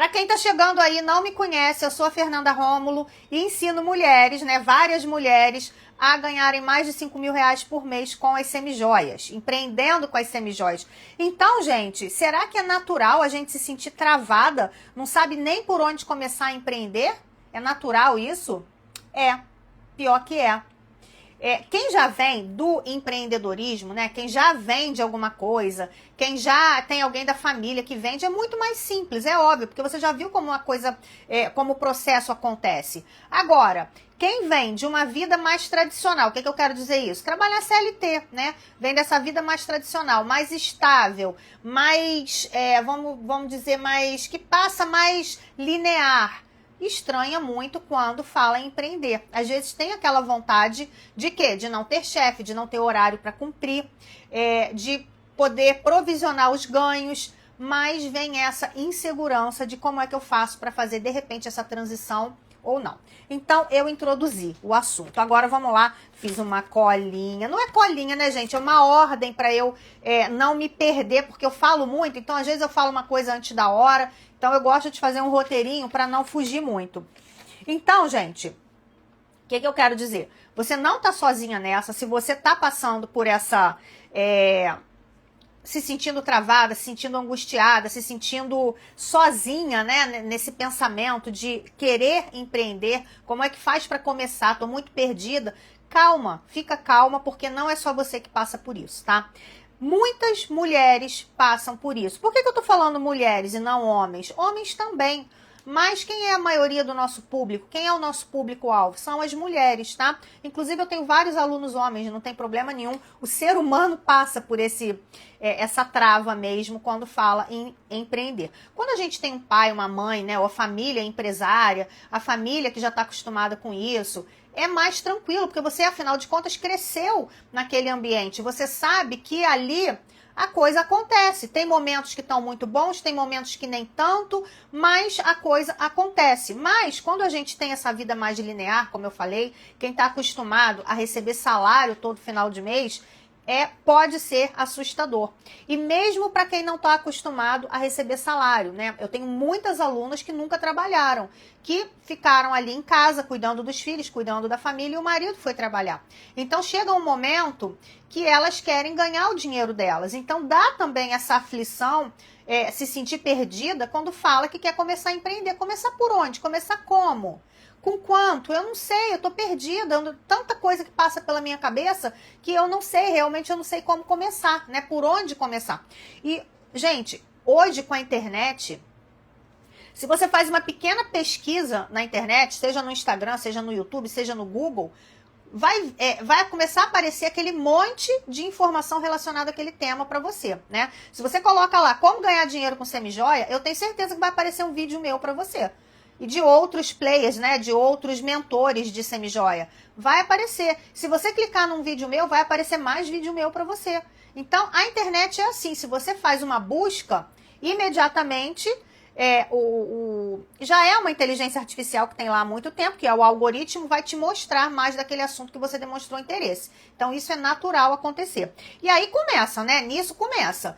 Para quem está chegando aí e não me conhece, eu sou a Fernanda Rômulo e ensino mulheres, né, várias mulheres, a ganharem mais de 5 mil reais por mês com as semijoias, empreendendo com as semijoias. Então, gente, será que é natural a gente se sentir travada, não sabe nem por onde começar a empreender? É natural isso? É, pior que é. Quem já vem do empreendedorismo, né? Quem já vende alguma coisa, quem já tem alguém da família que vende, é muito mais simples, é óbvio, porque você já viu como uma coisa, como o processo acontece. Agora, quem vem de uma vida mais tradicional, o que eu quero dizer isso? Trabalhar CLT, né? Vem dessa vida mais tradicional, mais estável, mais, vamos dizer, mais, que passa mais linear. Estranha muito quando fala em empreender. Às vezes tem aquela vontade de quê? De não ter chefe, de não ter horário para cumprir, de poder provisionar os ganhos, mas vem essa insegurança de como é que eu faço para fazer de repente essa transição ou não. Então eu introduzi o assunto. Agora vamos lá, fiz uma colinha. Não é colinha, né, gente? É uma ordem para eu não me perder, porque eu falo muito, então às vezes eu falo uma coisa antes da hora. Então eu gosto de fazer um roteirinho para não fugir muito. Então, gente, o que eu quero dizer? Você não tá sozinha nessa. Se você tá passando por essa... se sentindo travada, se sentindo angustiada, se sentindo sozinha, né, nesse pensamento de querer empreender, como é que faz para começar? Tô muito perdida. Calma, fica calma, porque não é só você que passa por isso, tá? Muitas mulheres passam por isso. Por que eu tô falando mulheres e não homens? Homens também. Mas quem é a maioria do nosso público? Quem é o nosso público-alvo? São as mulheres, tá? Inclusive eu tenho vários alunos homens, não tem problema nenhum. O ser humano passa por essa trava mesmo quando fala em empreender. Quando a gente tem um pai, uma mãe, né, ou a família empresária, a família que já está acostumada com isso, é mais tranquilo, porque você, afinal de contas, cresceu naquele ambiente. Você sabe que ali a coisa acontece. Tem momentos que estão muito bons, tem momentos que nem tanto, mas a coisa acontece. Mas quando a gente tem essa vida mais linear, como eu falei, quem está acostumado a receber salário todo final de mês, pode ser assustador. E mesmo para quem não está acostumado a receber salário, né? Eu tenho muitas alunas que nunca trabalharam, que ficaram ali em casa cuidando dos filhos, cuidando da família, e o marido foi trabalhar. Então chega um momento que elas querem ganhar o dinheiro delas. Então dá também essa aflição, se sentir perdida quando fala que quer começar a empreender. Começar por onde? Começar como? Com quanto? Eu não sei, eu tô perdida, tanta coisa que passa pela minha cabeça que eu não sei, realmente eu não sei como começar, né? Por onde começar. E, gente, hoje com a internet, se você faz uma pequena pesquisa na internet, seja no Instagram, seja no YouTube, seja no Google, vai começar a aparecer aquele monte de informação relacionada àquele tema para você, né? Se você coloca lá como ganhar dinheiro com semijoia, eu tenho certeza que vai aparecer um vídeo meu para você. E de outros players, né, de outros mentores de semijoia. Vai aparecer. Se você clicar num vídeo meu, vai aparecer mais vídeo meu para você. Então, a internet é assim. Se você faz uma busca, imediatamente, já é uma inteligência artificial que tem lá há muito tempo, que é o algoritmo, vai te mostrar mais daquele assunto que você demonstrou interesse. Então, isso é natural acontecer. E aí começa, né? Nisso começa.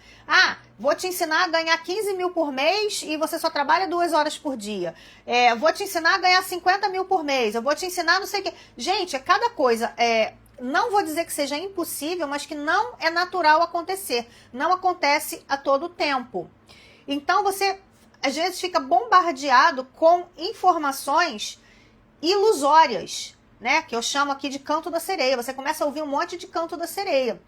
Vou te ensinar a ganhar 15 mil por mês e você só trabalha 2 horas por dia. Vou te ensinar a ganhar 50 mil por mês. Eu vou te ensinar não sei o quê. Gente, cada coisa... não vou dizer que seja impossível, mas que não é natural acontecer. Não acontece a todo tempo. Então, você... às vezes fica bombardeado com informações ilusórias, né? Que eu chamo aqui de canto da sereia. Você começa a ouvir um monte de canto da sereia.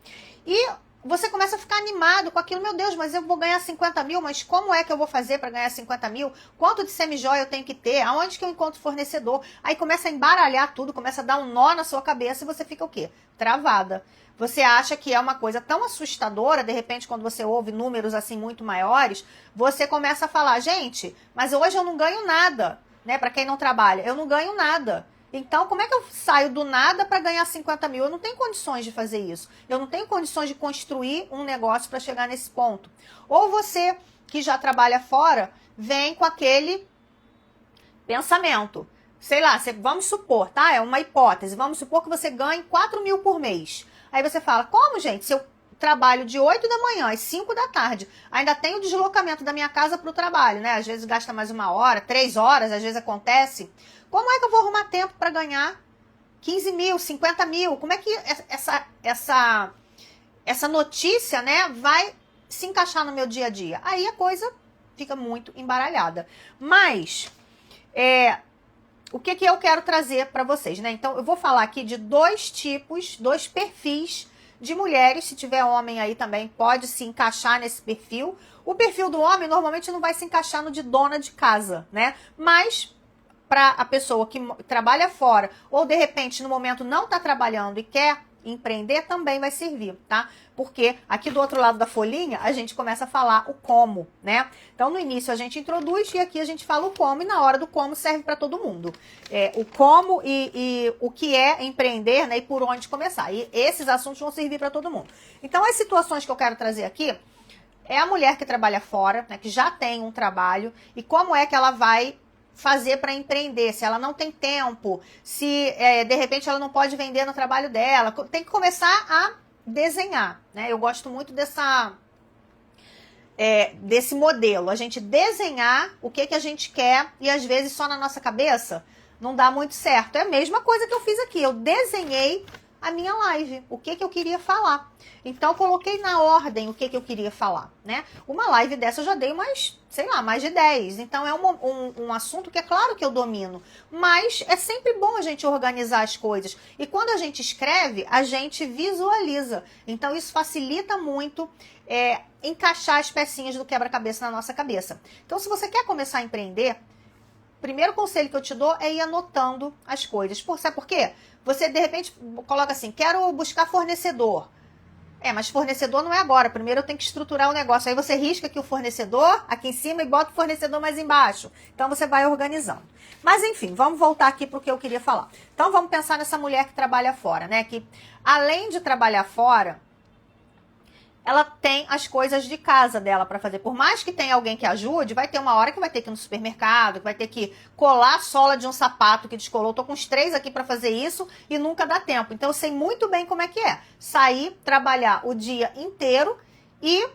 E você começa a ficar animado com aquilo. Meu Deus, mas eu vou ganhar 50 mil, mas como é que eu vou fazer para ganhar 50 mil? Quanto de semijoia eu tenho que ter? Aonde que eu encontro fornecedor? Aí começa a embaralhar tudo, começa a dar um nó na sua cabeça e você fica o quê? Travada. Você acha que é uma coisa tão assustadora, de repente, quando você ouve números assim muito maiores, você começa a falar, gente, mas hoje eu não ganho nada, né? Para quem não trabalha, eu não ganho nada. Então, como é que eu saio do nada para ganhar 50 mil? Eu não tenho condições de fazer isso. Eu não tenho condições de construir um negócio para chegar nesse ponto. Ou você, que já trabalha fora, vem com aquele pensamento. Sei lá, vamos supor, tá? É uma hipótese. Vamos supor que você ganhe 4 mil por mês. Aí você fala, como, gente? Se eu trabalho de 8 da manhã às 5 da tarde. Ainda tem o deslocamento da minha casa para o trabalho, né? Às vezes gasta mais 1 hora, 3 horas, às vezes acontece. Como é que eu vou arrumar tempo para ganhar 15 mil, 50 mil? Como é que essa notícia, né, vai se encaixar no meu dia a dia? Aí a coisa fica muito embaralhada. Mas, o que eu quero trazer para vocês, né? Então, eu vou falar aqui de 2 tipos, 2 perfis de mulheres. Se tiver homem aí também, pode se encaixar nesse perfil. O perfil do homem normalmente não vai se encaixar no de dona de casa, né? Mas para a pessoa que trabalha fora ou de repente no momento não está trabalhando e quer empreender, também vai servir, tá? Porque aqui do outro lado da folhinha a gente começa a falar o como, né? Então no início a gente introduz e aqui a gente fala o como, e na hora do como serve para todo mundo. O como e o que é empreender, né? E por onde começar. E esses assuntos vão servir para todo mundo. Então as situações que eu quero trazer aqui é a mulher que trabalha fora, né? Que já tem um trabalho, e como é que ela vai fazer para empreender, se ela não tem tempo, se de repente ela não pode vender no trabalho dela, tem que começar a desenhar, né? Eu gosto muito desse modelo, a gente desenhar o que a gente quer, e às vezes só na nossa cabeça não dá muito certo. É a mesma coisa que eu fiz aqui, eu desenhei a minha live, o que eu queria falar. Então, eu coloquei na ordem o que eu queria falar, né? Uma live dessa eu já dei mais, sei lá, mais de 10. Então, é um assunto que é claro que eu domino. Mas é sempre bom a gente organizar as coisas. E quando a gente escreve, a gente visualiza. Então, isso facilita muito encaixar as pecinhas do quebra-cabeça na nossa cabeça. Então, se você quer começar a empreender, o primeiro conselho que eu te dou é ir anotando as coisas. Sabe por quê? Você, de repente, coloca assim, quero buscar fornecedor. Mas fornecedor não é agora. Primeiro eu tenho que estruturar o negócio. Aí você risca aqui o fornecedor, aqui em cima, e bota o fornecedor mais embaixo. Então você vai organizando. Mas enfim, vamos voltar aqui para o que eu queria falar. Então vamos pensar nessa mulher que trabalha fora, né? Que além de trabalhar fora, ela tem as coisas de casa dela para fazer. Por mais que tenha alguém que ajude, vai ter uma hora que vai ter que ir no supermercado, que vai ter que colar a sola de um sapato que descolou. Tô com uns 3 aqui para fazer isso e nunca dá tempo. Então eu sei muito bem como é que é. Sair, trabalhar o dia inteiro e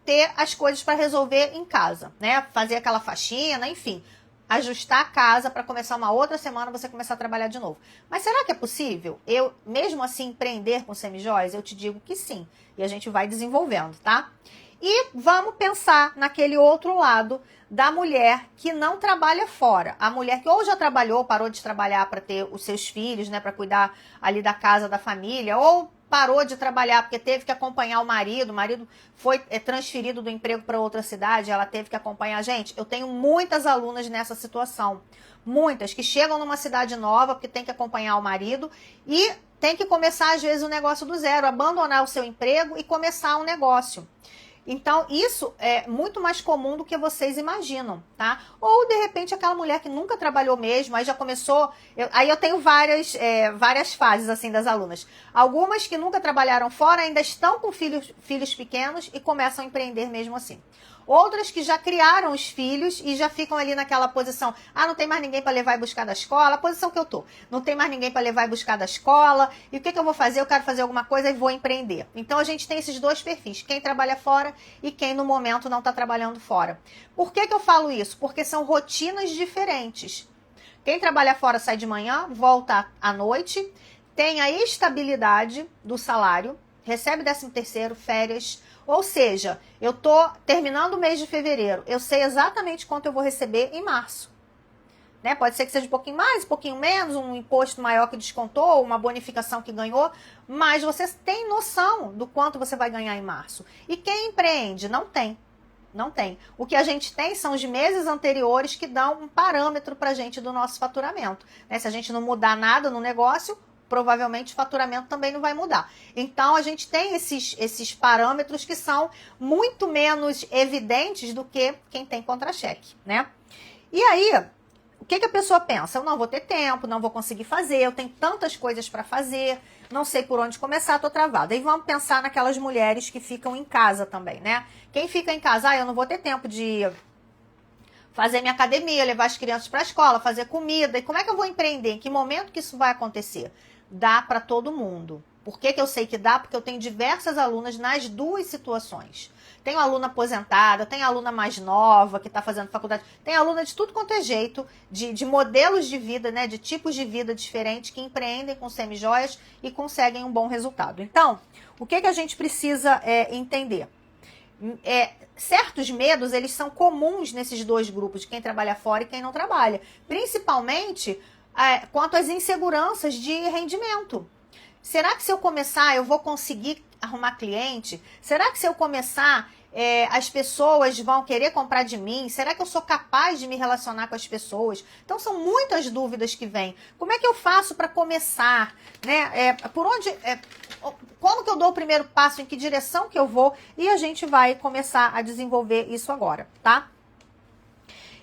ter as coisas para resolver em casa, né? Fazer aquela faxina, enfim. Ajustar a casa para começar uma outra semana, você começar a trabalhar de novo. Mas será que é possível eu, mesmo assim, empreender com semijóias? Eu te digo que sim. E a gente vai desenvolvendo, tá? E vamos pensar naquele outro lado da mulher que não trabalha fora. A mulher que ou já trabalhou, parou de trabalhar para ter os seus filhos, né? Para cuidar ali da casa, da família, ou parou de trabalhar porque teve que acompanhar o marido foi transferido do emprego para outra cidade, ela teve que acompanhar. Gente, eu tenho muitas alunas nessa situação, muitas que chegam numa cidade nova porque tem que acompanhar o marido e tem que começar às vezes o negócio do zero, abandonar o seu emprego e começar um negócio. Então, isso é muito mais comum do que vocês imaginam, tá? Ou, de repente, aquela mulher que nunca trabalhou mesmo, aí já começou... Aí eu tenho várias fases, assim, das alunas. Algumas que nunca trabalharam fora ainda estão com filhos pequenos e começam a empreender mesmo assim. Outras que já criaram os filhos e já ficam ali naquela posição, não tem mais ninguém para levar e buscar da escola, a posição que eu tô. Não tem mais ninguém para levar e buscar da escola, e o que eu vou fazer? Eu quero fazer alguma coisa e vou empreender. Então a gente tem esses 2 perfis, quem trabalha fora e quem no momento não está trabalhando fora. Por que eu falo isso? Porque são rotinas diferentes. Quem trabalha fora sai de manhã, volta à noite, tem a estabilidade do salário, recebe 13º, férias. Ou seja, eu tô terminando o mês de fevereiro, eu sei exatamente quanto eu vou receber em março. Né? Pode ser que seja um pouquinho mais, um pouquinho menos, um imposto maior que descontou, uma bonificação que ganhou, mas você tem noção do quanto você vai ganhar em março. E quem empreende? Não tem. Não tem. O que a gente tem são os meses anteriores que dão um parâmetro pra gente do nosso faturamento. Né? Se a gente não mudar nada no negócio, provavelmente o faturamento também não vai mudar. Então, a gente tem esses parâmetros que são muito menos evidentes do que quem tem contra-cheque, né? E aí, o que a pessoa pensa? Eu não vou ter tempo, não vou conseguir fazer, eu tenho tantas coisas para fazer, não sei por onde começar, tô travada. E vamos pensar naquelas mulheres que ficam em casa também, né? Quem fica em casa, eu não vou ter tempo de fazer minha academia, levar as crianças para a escola, fazer comida. E como é que eu vou empreender? Em que momento que isso vai acontecer? Dá para todo mundo. Por que que eu sei que dá? Porque eu tenho diversas alunas nas duas situações. Tenho aluna aposentada, tenho aluna mais nova que está fazendo faculdade, tem aluna de tudo quanto é jeito, de modelos de vida, né, de tipos de vida diferentes que empreendem com semijoias e conseguem um bom resultado. Então, o que que a gente precisa entender? Certos medos, eles são comuns nesses dois grupos, de quem trabalha fora e quem não trabalha. Principalmente quanto às inseguranças de rendimento. Será que se eu começar, eu vou conseguir arrumar cliente? Será que se eu começar, as pessoas vão querer comprar de mim? Será que eu sou capaz de me relacionar com as pessoas? Então, são muitas dúvidas que vêm. Como é que eu faço para começar? Né? Por onde... como que eu dou o primeiro passo? Em que direção que eu vou? E a gente vai começar a desenvolver isso agora, tá?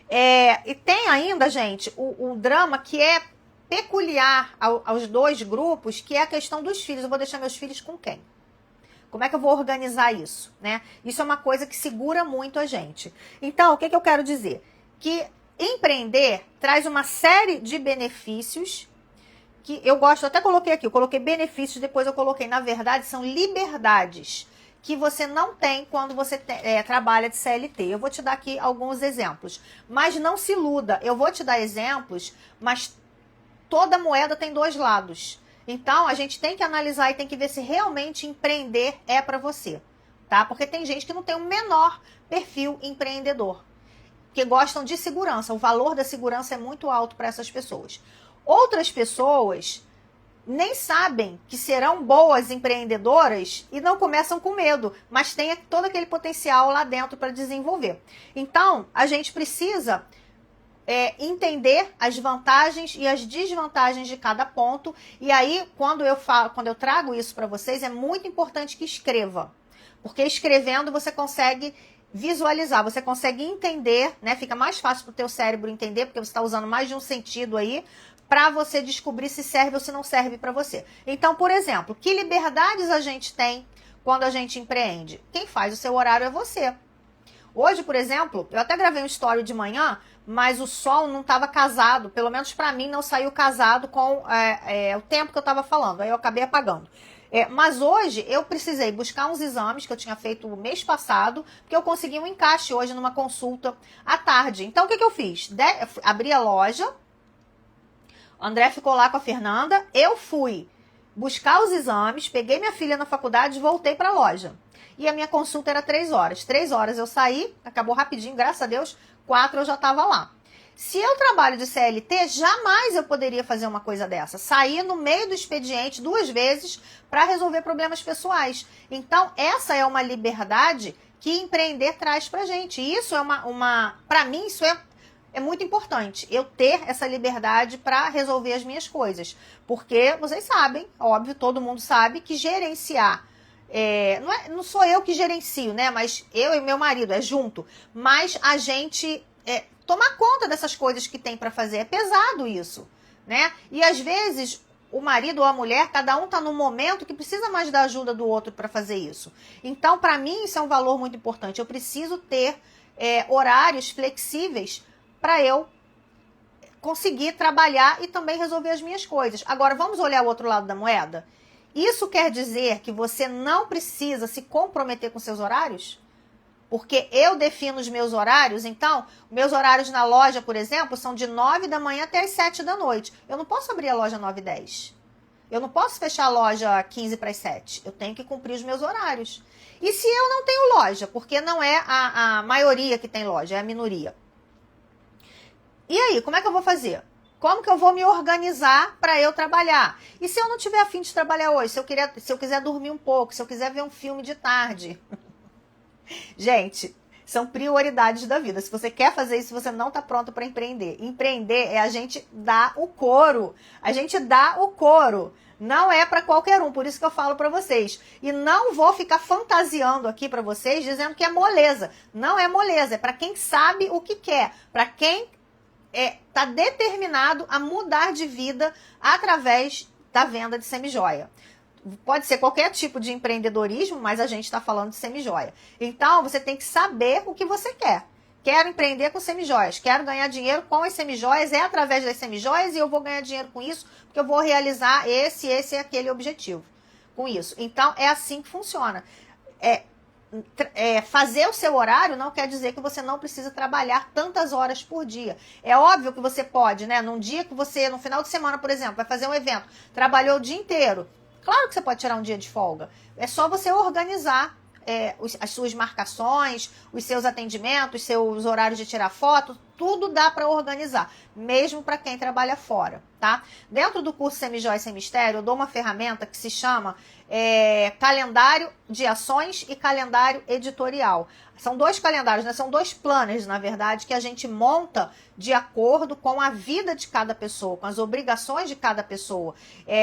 E tem ainda, gente, o drama que é peculiar aos dois grupos, que é a questão dos filhos. Eu vou deixar meus filhos com quem? Como é que eu vou organizar isso, né? Isso é uma coisa que segura muito a gente. Então, o que eu quero dizer? Que empreender traz uma série de benefícios que eu gosto, até coloquei aqui, eu coloquei benefícios, depois eu coloquei, na verdade, são liberdades que você não tem quando você trabalha de CLT. Eu vou te dar aqui alguns exemplos, mas não se iluda, eu vou te dar exemplos, mas toda moeda tem dois lados. Então, a gente tem que analisar e tem que ver se realmente empreender é para você, tá? Porque tem gente que não tem o menor perfil empreendedor, que gostam de segurança. O valor da segurança é muito alto para essas pessoas. Outras pessoas nem sabem que serão boas empreendedoras e não começam com medo, mas tem todo aquele potencial lá dentro para desenvolver. Então, a gente precisa entender as vantagens e as desvantagens de cada ponto. E aí, quando eu trago isso para vocês, é muito importante que escreva. Porque escrevendo você consegue visualizar, você consegue entender, né? Fica mais fácil para o teu cérebro entender, porque você está usando mais de um sentido aí, para você descobrir se serve ou se não serve para você. Então, por exemplo, que liberdades a gente tem quando a gente empreende? Quem faz o seu horário é você. Hoje, por exemplo, eu até gravei um story de manhã, mas o sol não estava casado, pelo menos para mim não saiu casado com o tempo que eu estava falando, aí eu acabei apagando. Mas hoje eu precisei buscar uns exames que eu tinha feito o mês passado, porque eu consegui um encaixe hoje numa consulta à tarde. Então, o que eu fiz? Abri a loja, o André ficou lá com a Fernanda, eu fui buscar os exames, peguei minha filha na faculdade e voltei para a loja. E a minha consulta era 3 horas. 3 horas eu saí, acabou rapidinho, graças a Deus, 4 eu já estava lá. Se eu trabalho de CLT, jamais eu poderia fazer uma coisa dessa. Sair no meio do expediente 2 vezes para resolver problemas pessoais. Então, essa é uma liberdade que empreender traz pra gente. E isso é para mim, isso é muito importante. Eu ter essa liberdade para resolver as minhas coisas. Porque vocês sabem, óbvio, todo mundo sabe que gerenciar não sou eu que gerencio, né? Mas eu e meu marido, junto. Mas a gente tomar conta dessas coisas que tem para fazer. É pesado isso, né? E às vezes o marido ou a mulher, cada um tá num momento que precisa mais da ajuda do outro para fazer isso. Então, para mim, isso é um valor muito importante. Eu preciso ter horários flexíveis para eu conseguir trabalhar e também resolver as minhas coisas. Agora, vamos olhar o outro lado da moeda? Isso quer dizer que você não precisa se comprometer com seus horários? Porque eu defino os meus horários, então, meus horários na loja, por exemplo, são de 9 da manhã até as 7 da noite. Eu não posso abrir a loja 9 e 10. Eu não posso fechar a loja 15 para as 7. Eu tenho que cumprir os meus horários. E se eu não tenho loja, porque não é a maioria que tem loja, é a minoria. E aí, como é que eu vou fazer? Como que eu vou me organizar para eu trabalhar? E se eu não tiver a fim de trabalhar hoje? Se eu quiser dormir um pouco, se eu quiser ver um filme de tarde? Gente, são prioridades da vida. Se você quer fazer isso, você não está pronto para empreender. Empreender é a gente dar o couro. A gente dá o couro. Não é para qualquer um, por isso que eu falo para vocês. E não vou ficar fantasiando aqui para vocês, dizendo que é moleza. Não é moleza, é para quem sabe o que quer. Para quem está determinado a mudar de vida através da venda de semijoia. Pode ser qualquer tipo de empreendedorismo, mas a gente está falando de semijoia. Então, você tem que saber o que você quer. Quero empreender com semijoias, quero ganhar dinheiro com as semijoias, é através das semijoias e eu vou ganhar dinheiro com isso, porque eu vou realizar esse e aquele objetivo. com isso. Então, é assim que funciona. Fazer o seu horário não quer dizer que você não precisa trabalhar tantas horas por dia. É óbvio que você pode, né? Num dia que você, no final de semana, por exemplo, vai fazer um evento, trabalhou o dia inteiro. Claro que você pode tirar um dia de folga. É só você organizar as suas marcações, os seus atendimentos, seus horários de tirar foto, tudo dá para organizar, mesmo para quem trabalha fora, tá? Dentro do curso Semijoia e Sem Mistério, eu dou uma ferramenta que se chama calendário de ações e calendário editorial. São 2 calendários, né? São 2 planners, na verdade, que a gente monta de acordo com a vida de cada pessoa, com as obrigações de cada pessoa.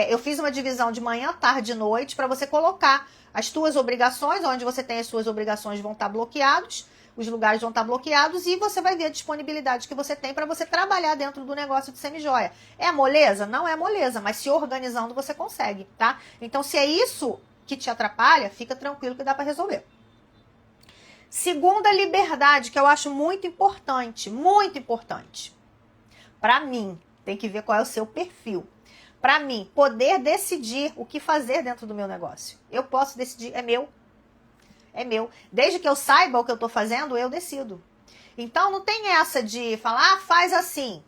Eu fiz uma divisão de manhã, tarde e noite para você colocar as tuas obrigações, onde você tem as suas obrigações vão estar bloqueados, os lugares vão estar bloqueados e você vai ver a disponibilidade que você tem para você trabalhar dentro do negócio de semijoia. É moleza? Não é moleza, mas se organizando você consegue, tá? Então, se é isso que te atrapalha, fica tranquilo que dá para resolver. Segunda liberdade, que eu acho muito importante, para mim, tem que ver qual é o seu perfil. Para mim, poder decidir o que fazer dentro do meu negócio. Eu posso decidir, é meu. É meu. Desde que eu saiba o que eu estou fazendo, eu decido. Então, não tem essa de falar, faz assim.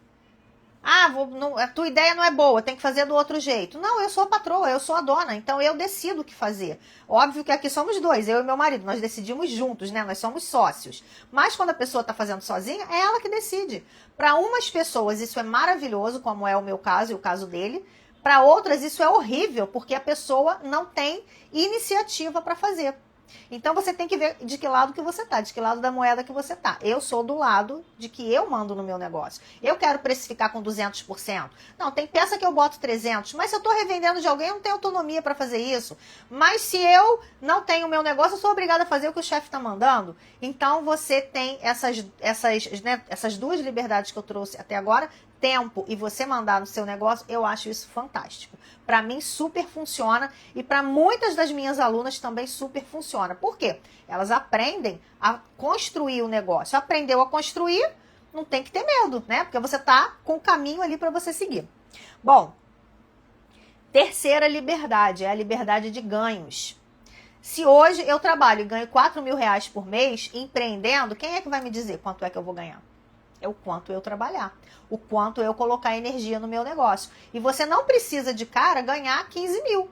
A tua ideia não é boa, tem que fazer do outro jeito. Não, eu sou a patroa, eu sou a dona, então eu decido o que fazer. Óbvio que aqui somos 2, eu e meu marido, nós decidimos juntos, né? Nós somos sócios. Mas quando a pessoa está fazendo sozinha, é ela que decide. Para umas pessoas isso é maravilhoso, como é o meu caso e o caso dele. Para outras isso é horrível, porque a pessoa não tem iniciativa para fazer. Então você tem que ver de que lado que você tá, de que lado da moeda que você tá. Eu sou do lado de que eu mando no meu negócio. Eu quero precificar com 200%. Não, tem peça que eu boto 300, mas se eu tô revendendo de alguém, eu não tenho autonomia para fazer isso. Mas se eu não tenho o meu negócio, eu sou obrigada a fazer o que o chefe tá mandando. Então você tem essas 2 liberdades que eu trouxe até agora, tempo e você mandar no seu negócio, eu acho isso fantástico. Para mim super funciona e para muitas das minhas alunas também super funciona. Por quê? Elas aprendem a construir o negócio. Aprendeu a construir, não tem que ter medo, né? Porque você tá com o caminho ali para você seguir. Bom, terceira liberdade é a liberdade de ganhos. Se hoje eu trabalho e ganho 4 mil reais por mês empreendendo, quem é que vai me dizer quanto é que eu vou ganhar? É o quanto eu trabalhar, o quanto eu colocar energia no meu negócio. E você não precisa de cara ganhar 15 mil.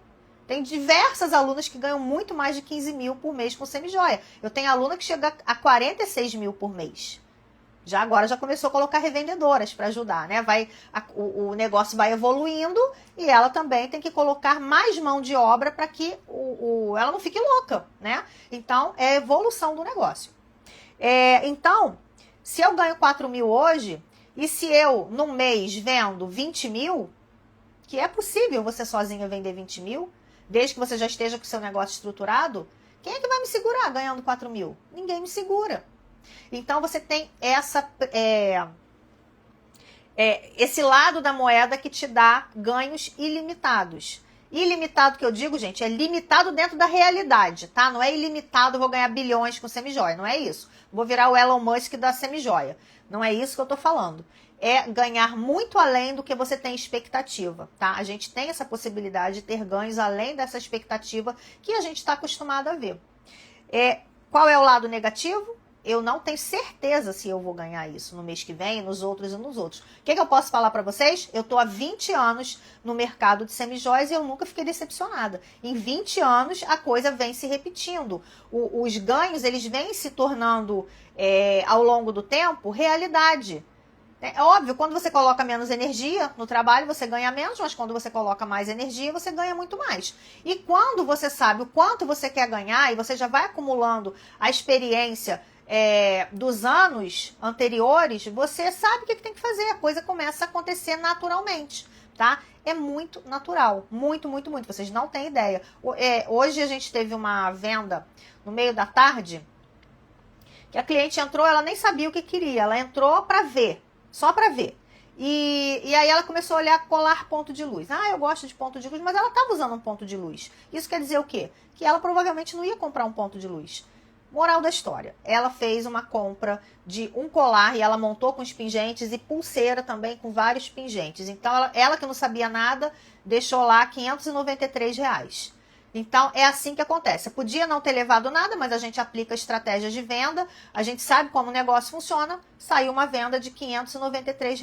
Tem diversas alunas que ganham muito mais de 15 mil por mês com semijoia. Eu tenho aluna que chega a 46 mil por mês. Agora já começou a colocar revendedoras para ajudar, né? O negócio vai evoluindo e ela também tem que colocar mais mão de obra para que ela não fique louca, né? Então, é a evolução do negócio. Então, se eu ganho 4 mil hoje, e se eu, num mês, vendo 20 mil, que é possível você sozinha vender 20 mil, desde que você já esteja com o seu negócio estruturado, quem é que vai me segurar ganhando 4 mil? Ninguém me segura. Então, você tem esse lado da moeda que te dá ganhos ilimitados. Ilimitado que eu digo, gente, é limitado dentro da realidade, tá? Não é ilimitado, vou ganhar bilhões com semijoia, não é isso. Vou virar o Elon Musk da semijoia. Não é isso que eu tô falando. É ganhar muito além do que você tem expectativa, tá? A gente tem essa possibilidade de ter ganhos além dessa expectativa que a gente está acostumado a ver. Qual é o lado negativo? Eu não tenho certeza se eu vou ganhar isso no mês que vem, nos outros e nos outros. O que eu posso falar para vocês? Eu tô há 20 anos no mercado de semijoias e eu nunca fiquei decepcionada. Em 20 anos, a coisa vem se repetindo. Os ganhos, eles vêm se tornando, ao longo do tempo, realidade. É óbvio, quando você coloca menos energia no trabalho, você ganha menos, mas quando você coloca mais energia, você ganha muito mais. E quando você sabe o quanto você quer ganhar e você já vai acumulando a experiência dos anos anteriores, você sabe o que tem que fazer, a coisa começa a acontecer naturalmente, tá? É muito natural, muito, muito, muito, vocês não têm ideia. Hoje a gente teve uma venda no meio da tarde, que a cliente entrou, ela nem sabia o que queria, ela entrou para ver, só para ver. E aí ela começou a olhar, colar ponto de luz. Eu gosto de ponto de luz, mas ela estava usando um ponto de luz. Isso quer dizer o quê? Que ela provavelmente não ia comprar um ponto de luz. Moral da história, ela fez uma compra de um colar e ela montou com os pingentes e pulseira também com vários pingentes. Então, ela que não sabia nada, deixou lá R$ 593. Então, é assim que acontece. Eu podia não ter levado nada, mas a gente aplica estratégias de venda, a gente sabe como o negócio funciona, saiu uma venda de R$ 593.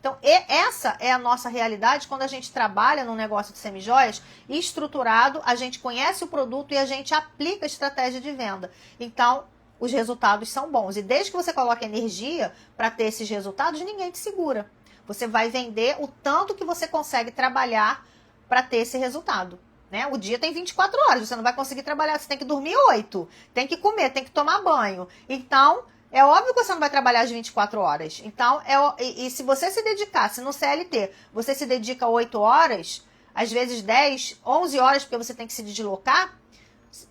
Então, essa é a nossa realidade quando a gente trabalha num negócio de semijoias estruturado, a gente conhece o produto e a gente aplica a estratégia de venda. Então, os resultados são bons. E desde que você coloque energia para ter esses resultados, ninguém te segura. Você vai vender o tanto que você consegue trabalhar para ter esse resultado. Né? O dia tem 24 horas, você não vai conseguir trabalhar, você tem que dormir 8, tem que comer, tem que tomar banho. Então, é óbvio que você não vai trabalhar as 24 horas. Então, e se você se dedicar, se no CLT você se dedica 8 horas, às vezes 10, 11 horas, porque você tem que se deslocar,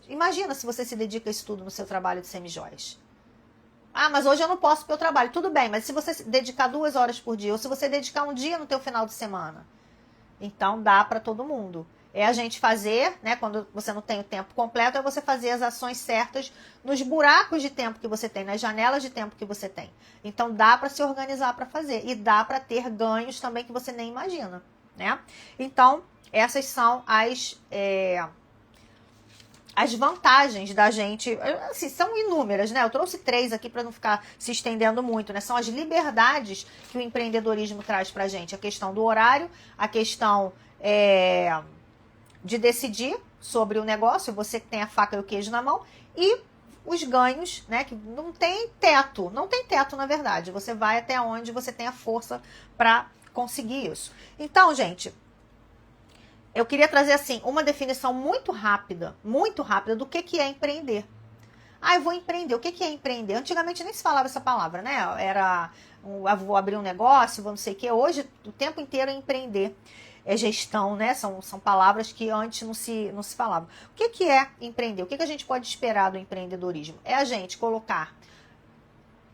imagina se você se dedica a isso tudo no seu trabalho de semijoias. Ah, mas hoje eu não posso porque eu trabalho. Tudo bem, mas se você se dedicar 2 horas por dia, ou se você dedicar um dia no teu final de semana, então dá para todo mundo. É a gente fazer, né, quando você não tem o tempo completo, é você fazer as ações certas nos buracos de tempo que você tem, nas janelas de tempo que você tem. Então dá para se organizar para fazer e dá para ter ganhos também que você nem imagina, né? Então, essas são as vantagens da gente, assim, são inúmeras, né? Eu trouxe 3 aqui para não ficar se estendendo muito, né? São as liberdades que o empreendedorismo traz pra gente. A questão do horário, a questão de decidir sobre o negócio, você que tem a faca e o queijo na mão, e os ganhos, né? Que não tem teto, na verdade. Você vai até onde você tem a força para conseguir isso. Então, gente, eu queria trazer, assim, uma definição muito rápida do que é empreender. Ah, eu vou empreender. O que é empreender? Antigamente nem se falava essa palavra, né? Era, vou abrir um negócio, vou não sei o quê. Hoje, o tempo inteiro é empreender. É gestão, né? São palavras que antes não se falava. O que é empreender? O que a gente pode esperar do empreendedorismo? É a gente colocar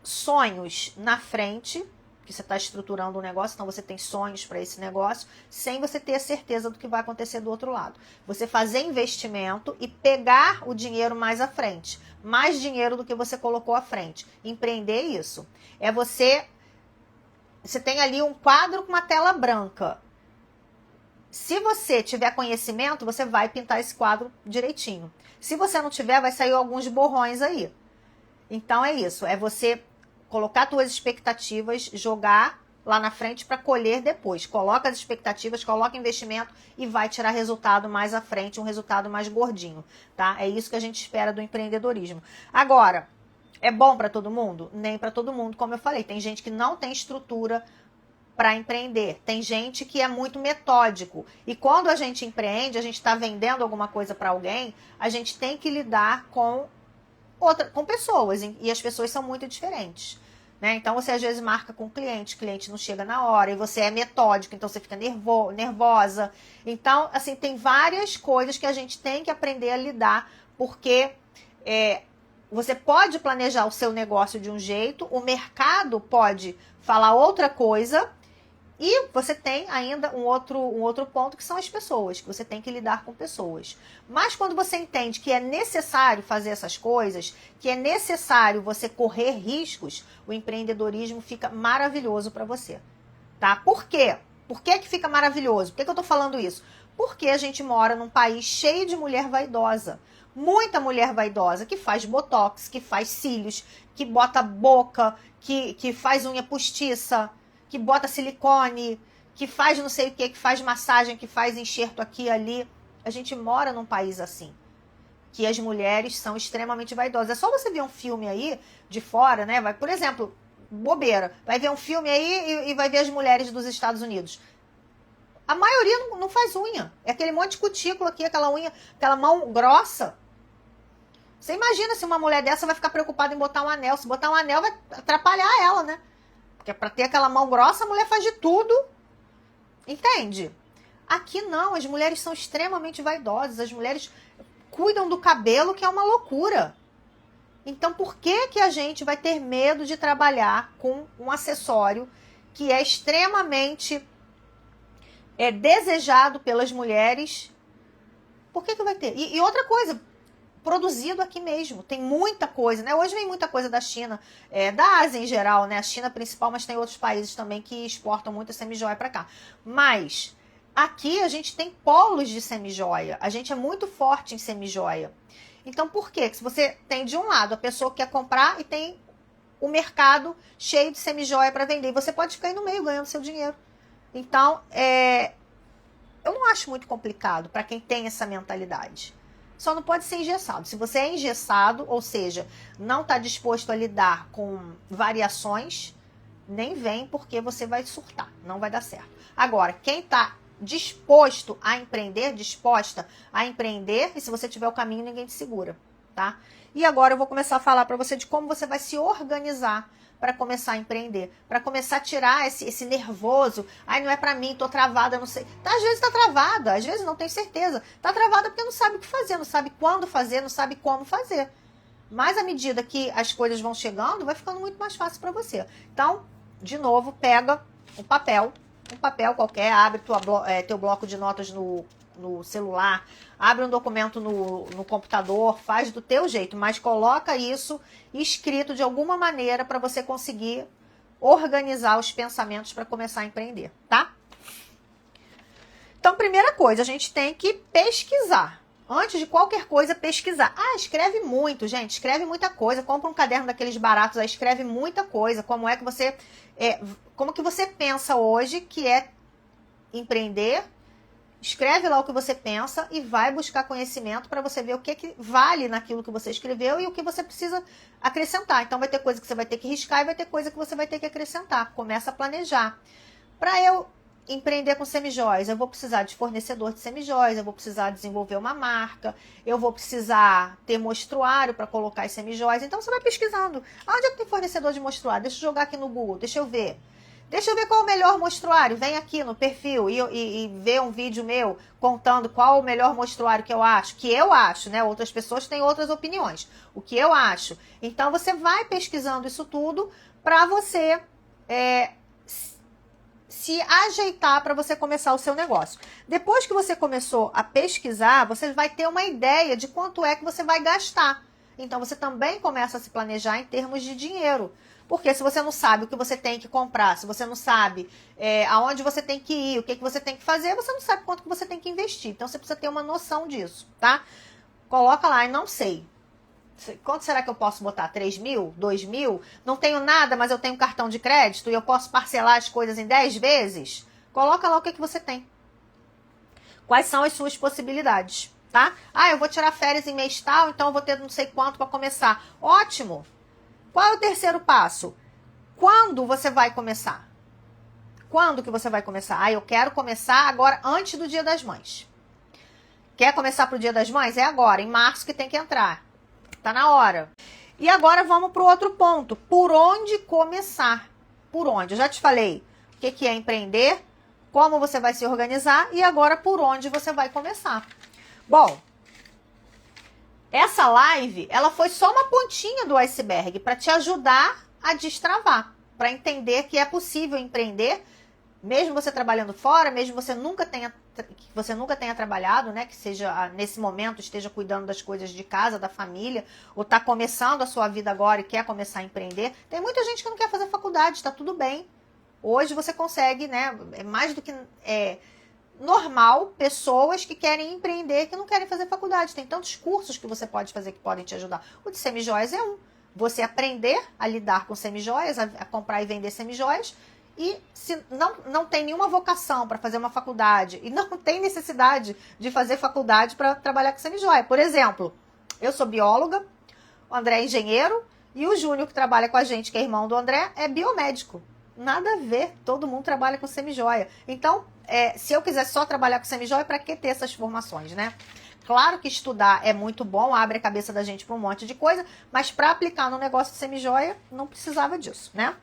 sonhos na frente, que você está estruturando um negócio, então você tem sonhos para esse negócio, sem você ter a certeza do que vai acontecer do outro lado. Você fazer investimento e pegar o dinheiro mais à frente. Mais dinheiro do que você colocou à frente. Empreender é isso. É você tem ali um quadro com uma tela branca. Se você tiver conhecimento, você vai pintar esse quadro direitinho. Se você não tiver, vai sair alguns borrões aí. Então é isso, é você colocar suas expectativas, jogar lá na frente para colher depois. Coloca as expectativas, coloca investimento e vai tirar resultado mais à frente, um resultado mais gordinho, tá? É isso que a gente espera do empreendedorismo. Agora, é bom para todo mundo? Nem para todo mundo, como eu falei. Tem gente que não tem estrutura para empreender. Tem gente que é muito metódico. E quando a gente empreende, a gente está vendendo alguma coisa para alguém, a gente tem que lidar com pessoas. E as pessoas são muito diferentes. Né? Então você às vezes marca com o cliente não chega na hora, e você é metódico, então você fica nervosa. Então, assim, tem várias coisas que a gente tem que aprender a lidar, porque você pode planejar o seu negócio de um jeito, o mercado pode falar outra coisa, e você tem ainda um outro ponto, que são as pessoas, que você tem que lidar com pessoas. Mas quando você entende que é necessário fazer essas coisas, que é necessário você correr riscos, o empreendedorismo fica maravilhoso para você. Tá? Por quê? Por que fica maravilhoso? Por que eu tô falando isso? Porque a gente mora num país cheio de mulher vaidosa. Muita mulher vaidosa que faz botox, que faz cílios, que bota boca, que faz unha postiça, que bota silicone, que faz não sei o que faz massagem, que faz enxerto aqui e ali. A gente mora num país assim, que as mulheres são extremamente vaidosas. É só você ver um filme aí, de fora, né? Por exemplo, bobeira, vai ver um filme aí e vai ver as mulheres dos Estados Unidos. A maioria não faz unha. É aquele monte de cutícula aqui, aquela unha, aquela mão grossa. Você imagina se uma mulher dessa vai ficar preocupada em botar um anel. Se botar um anel vai atrapalhar ela, né? Porque para ter aquela mão grossa, a mulher faz de tudo. Entende? Aqui não, as mulheres são extremamente vaidosas. As mulheres cuidam do cabelo, que é uma loucura. Então, por que a gente vai ter medo de trabalhar com um acessório que é extremamente desejado pelas mulheres? Por que vai ter? E outra coisa, produzido aqui mesmo. Tem muita coisa, né? Hoje vem muita coisa da China, da Ásia em geral, né? A China principal, mas tem outros países também que exportam muita semijoia para cá. Mas aqui a gente tem polos de semijoia. A gente é muito forte em semijoia. Então, por quê? Se você tem de um lado a pessoa que quer comprar e tem o mercado cheio de semijoia para vender, você pode ficar aí no meio ganhando seu dinheiro. Então, eu não acho muito complicado para quem tem essa mentalidade. Só não pode ser engessado. Se você é engessado, ou seja, não está disposto a lidar com variações, nem vem, porque você vai surtar, não vai dar certo. Agora, quem está disposto a empreender, disposta a empreender, e se você tiver o caminho, ninguém te segura, tá? E agora eu vou começar a falar para você de como você vai se organizar para começar a empreender, para começar a tirar esse nervoso. Ai, não é para mim, tô travada, não sei. Tá, às vezes tá travada, às vezes não tenho certeza. Tá travada porque não sabe o que fazer, não sabe quando fazer, não sabe como fazer. Mas à medida que as coisas vão chegando, vai ficando muito mais fácil para você. Então, de novo, pega um papel qualquer, abre teu bloco de notas no celular, abre um documento no computador, faz do teu jeito, mas coloca isso escrito de alguma maneira para você conseguir organizar os pensamentos para começar a empreender, tá? Então, primeira coisa, a gente tem que pesquisar. Antes de qualquer coisa, pesquisar. Ah, escreve muito, gente. Escreve muita coisa. Compra um caderno daqueles baratos aí, escreve muita coisa. Como que você pensa hoje que é empreender? Escreve lá o que você pensa e vai buscar conhecimento para você ver o que vale naquilo que você escreveu e o que você precisa acrescentar. Então, vai ter coisa que você vai ter que riscar e vai ter coisa que você vai ter que acrescentar. Começa a planejar. Para eu empreender com semijóias, eu vou precisar de fornecedor de semijóias, eu vou precisar desenvolver uma marca, eu vou precisar ter mostruário para colocar as semijóias. Então você vai pesquisando. Onde é que tem fornecedor de mostruário? Deixa eu jogar aqui no Google, deixa eu ver. Deixa eu ver qual é o melhor mostruário. Vem aqui no perfil e vê um vídeo meu contando qual é o melhor mostruário que eu acho, né? Outras pessoas têm outras opiniões. O que eu acho. Então você vai pesquisando isso tudo para você se ajeitar para você começar o seu negócio. Depois que você começou a pesquisar, você vai ter uma ideia de quanto é que você vai gastar. Então, você também começa a se planejar em termos de dinheiro. Porque se você não sabe o que você tem que comprar, se você não sabe aonde você tem que ir, o que você tem que fazer, você não sabe quanto que você tem que investir. Então, você precisa ter uma noção disso, tá? Coloca lá e não sei. Quanto será que eu posso botar? 3 mil? 2 mil? Não tenho nada, mas eu tenho cartão de crédito e eu posso parcelar as coisas em 10 vezes? Coloca lá o que você tem. Quais são as suas possibilidades, tá? Ah, eu vou tirar férias em mês tal, então eu vou ter não sei quanto para começar. Ótimo! Qual é o terceiro passo? Quando você vai começar? Quando que você vai começar? Ah, eu quero começar agora, antes do Dia das Mães. Quer começar pro Dia das Mães? É agora, em março que tem que entrar. Tá na hora. E agora vamos para o outro ponto. Por onde começar? Por onde? Eu já te falei o que é empreender, como você vai se organizar e agora por onde você vai começar. Bom, essa live, ela foi só uma pontinha do iceberg para te ajudar a destravar, para entender que é possível empreender, mesmo você trabalhando fora, mesmo você nunca tenha trabalhado, né, que seja nesse momento esteja cuidando das coisas de casa, da família, ou está começando a sua vida agora e quer começar a empreender. Tem muita gente que não quer fazer faculdade, está tudo bem. Hoje você consegue, né, é mais do que normal, pessoas que querem empreender, que não querem fazer faculdade. Tem tantos cursos que você pode fazer que podem te ajudar. O de semijoias é um. Você aprender a lidar com semijoias, a comprar e vender semijoias. E se não tem nenhuma vocação para fazer uma faculdade e não tem necessidade de fazer faculdade para trabalhar com semijoia. Por exemplo, eu sou bióloga, o André é engenheiro e o Júnior, que trabalha com a gente, que é irmão do André, é biomédico. Nada a ver, todo mundo trabalha com semijoia. Então, se eu quiser só trabalhar com semijoia, para que ter essas formações, né? Claro que estudar é muito bom, abre a cabeça da gente para um monte de coisa, mas para aplicar no negócio de semijoia, não precisava disso, né?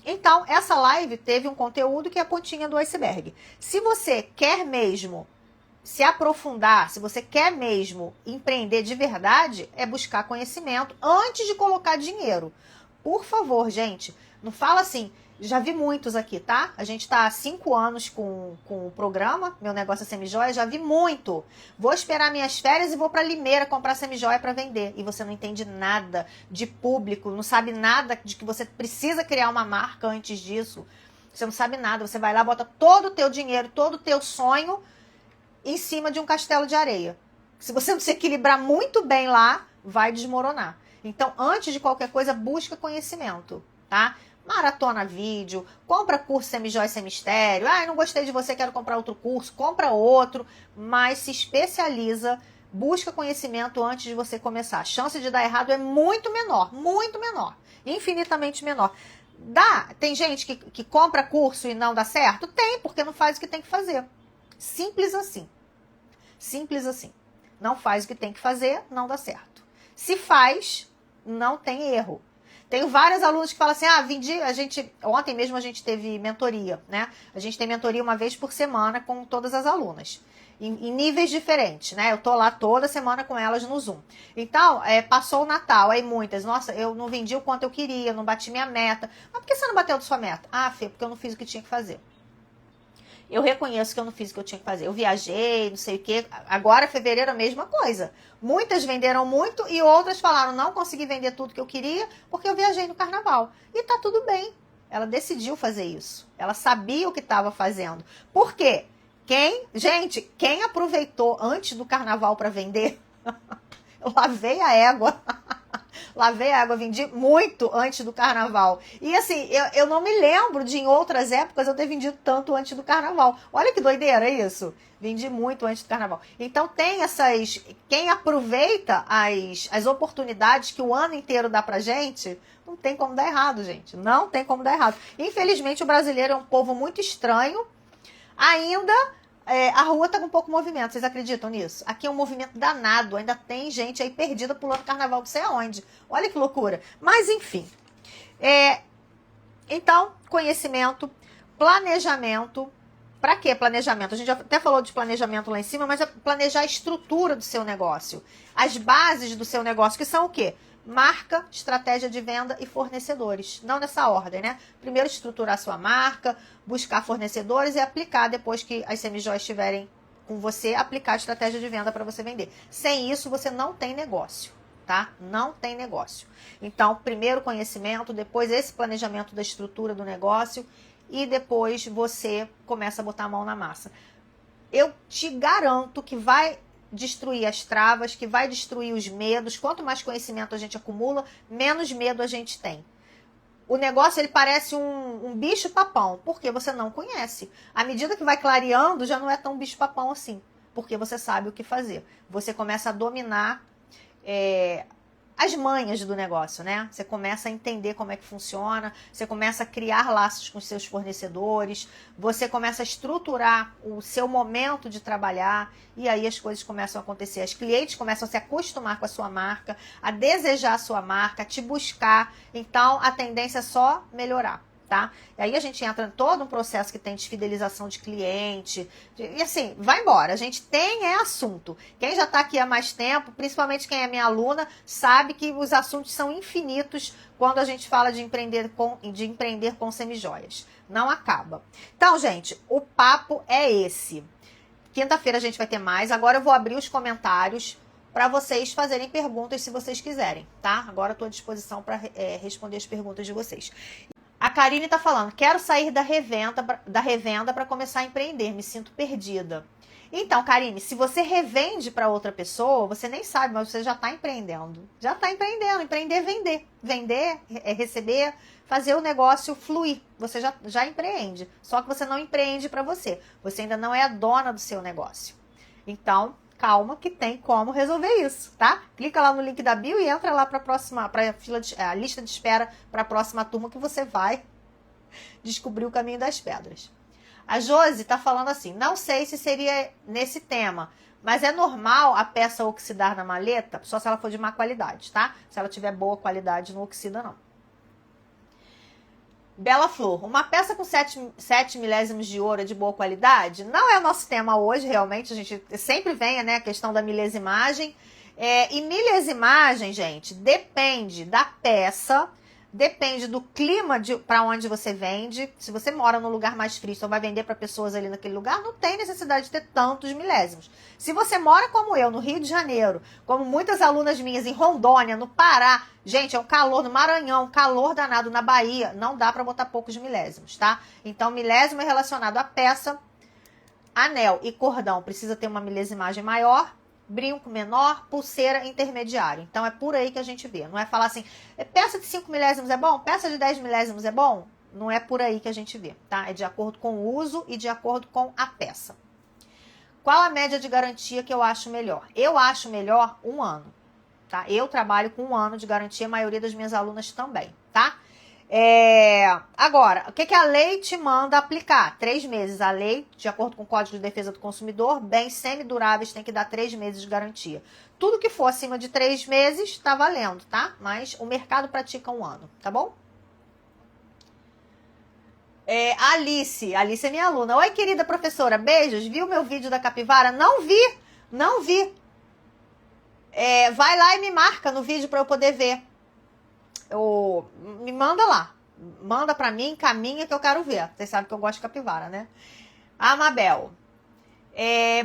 Então, essa live teve um conteúdo que é a pontinha do iceberg. Se você quer mesmo se aprofundar, se você quer mesmo empreender de verdade, é buscar conhecimento antes de colocar dinheiro. Por favor, gente, não fala assim, já vi muitos aqui, tá? A gente tá há 5 anos com o programa, meu negócio é semijoia, já vi muito. Vou esperar minhas férias e vou para Limeira comprar semijoia para vender. E você não entende nada de público, não sabe nada de que você precisa criar uma marca antes disso. Você não sabe nada, você vai lá, bota todo o teu dinheiro, todo o teu sonho em cima de um castelo de areia. Se você não se equilibrar muito bem lá, vai desmoronar. Então, antes de qualquer coisa, busca conhecimento, tá? Maratona vídeo, compra curso Semijoia Sem Mistério. Ah, não gostei de você, quero comprar outro curso. Compra outro, mas se especializa, busca conhecimento antes de você começar. A chance de dar errado é muito menor, infinitamente menor. Tem gente que compra curso e não dá certo? Tem, porque não faz o que tem que fazer. Simples assim. Simples assim. Não faz o que tem que fazer, não dá certo. Se faz, não tem erro. Tenho vários alunos que falam assim, ontem mesmo a gente teve mentoria, né? A gente tem mentoria uma vez por semana com todas as alunas, em níveis diferentes, né? Eu tô lá toda semana com elas no Zoom. Então, passou o Natal, aí muitas, nossa, eu não vendi o quanto eu queria, não bati minha meta. Mas por que você não bateu a sua meta? Ah, Fê, porque eu não fiz o que tinha que fazer. Eu reconheço que eu não fiz o que eu tinha que fazer. Eu viajei, não sei o quê. Agora, fevereiro, a mesma coisa. Muitas venderam muito e outras falaram, não consegui vender tudo que eu queria porque eu viajei no carnaval. E tá tudo bem. Ela decidiu fazer isso. Ela sabia o que estava fazendo. Por quê? Quem aproveitou antes do carnaval para vender, eu lavei a égua. Lavei a água, vendi muito antes do carnaval. E assim, eu não me lembro de em outras épocas eu ter vendido tanto antes do carnaval. Olha que doideira isso. Vendi muito antes do carnaval. Então tem quem aproveita as oportunidades que o ano inteiro dá pra gente, não tem como dar errado, gente. Não tem como dar errado. Infelizmente o brasileiro é um povo muito estranho. Ainda... a rua tá com pouco movimento, vocês acreditam nisso? Aqui é um movimento danado, ainda tem gente aí perdida pulando carnaval não sei aonde. Olha que loucura. Mas enfim. Então, conhecimento, planejamento. Para que planejamento? A gente até falou de planejamento lá em cima, mas é planejar a estrutura do seu negócio. As bases do seu negócio, que são o quê? Marca, estratégia de venda e fornecedores. Não nessa ordem, né? Primeiro estruturar sua marca, buscar fornecedores e aplicar, depois que as semijoias estiverem com você, aplicar a estratégia de venda para você vender. Sem isso, você não tem negócio, tá? Não tem negócio. Então, primeiro conhecimento, depois esse planejamento da estrutura do negócio e depois você começa a botar a mão na massa. Eu te garanto que vai destruir as travas, que vai destruir os medos. Quanto mais conhecimento a gente acumula, menos medo a gente tem. O negócio, ele parece um bicho-papão, porque você não conhece. À medida que vai clareando, já não é tão bicho-papão assim, porque você sabe o que fazer. Você começa a dominar as manhas do negócio, né? Você começa a entender como é que funciona, você começa a criar laços com seus fornecedores, você começa a estruturar o seu momento de trabalhar e aí as coisas começam a acontecer. Os clientes começam a se acostumar com a sua marca, a desejar a sua marca, a te buscar. Então, a tendência é só melhorar. Tá? E aí a gente entra em todo um processo que tem de fidelização de cliente. E assim, vai embora. A gente tem assunto. Quem já está aqui há mais tempo, principalmente quem é minha aluna, sabe que os assuntos são infinitos quando a gente fala de empreender com semijoias. Não acaba. Então, gente, o papo é esse. Quinta-feira a gente vai ter mais. Agora eu vou abrir os comentários para vocês fazerem perguntas se vocês quiserem, tá? Agora eu estou à disposição para responder as perguntas de vocês. A Karine tá falando, quero sair da revenda para começar a empreender, me sinto perdida. Então, Karine, se você revende para outra pessoa, você nem sabe, mas você já está empreendendo. Já está empreendendo. Empreender é vender. Vender é receber, fazer o negócio fluir. Você já empreende. Só que você não empreende para você. Você ainda não é a dona do seu negócio. Então, calma que tem como resolver isso, tá? Clica lá no link da bio e entra lá para a lista de espera para a próxima turma que você vai descobrir o caminho das pedras. A Josi tá falando assim, não sei se seria nesse tema, mas é normal a peça oxidar na maleta, só se ela for de má qualidade, tá? Se ela tiver boa qualidade, não oxida não. Bela Flor, uma peça com 7 milésimos de ouro de boa qualidade? Não é o nosso tema hoje, realmente. A gente sempre vem, né, a questão da milesimagem. E milesimagem, gente, depende da peça, Depende do clima para onde você vende. Se você mora num lugar mais frio, só vai vender para pessoas ali naquele lugar, não tem necessidade de ter tantos milésimos. Se você mora como eu, no Rio de Janeiro, como muitas alunas minhas em Rondônia, no Pará, gente, é um calor no Maranhão, um calor danado na Bahia, não dá para botar poucos milésimos, tá? Então, milésimo é relacionado à peça, anel e cordão precisa ter uma milesimagem maior, brinco menor, pulseira intermediário. Então é por aí que a gente vê. Não é falar assim, peça de 5 milésimos é bom? Peça de 10 milésimos é bom? Não é por aí que a gente vê, tá? É de acordo com o uso e de acordo com a peça. Qual a média de garantia que eu acho melhor? Eu acho melhor 1 ano, tá? Eu trabalho com 1 ano de garantia, a maioria das minhas alunas também, tá? Agora, o que a lei te manda aplicar? 3 meses. A lei, de acordo com o Código de Defesa do Consumidor, bens semiduráveis tem que dar 3 meses de garantia. Tudo que for acima de 3 meses tá valendo, tá? Mas o mercado pratica 1 ano, tá bom? Alice é minha aluna. Oi, querida professora, beijos. Viu meu vídeo da capivara? Não vi. Vai lá e me marca no vídeo para eu poder ver. Me manda lá. Manda pra mim, encaminha que eu quero ver. Vocês sabem que eu gosto de capivara, né? Amabel.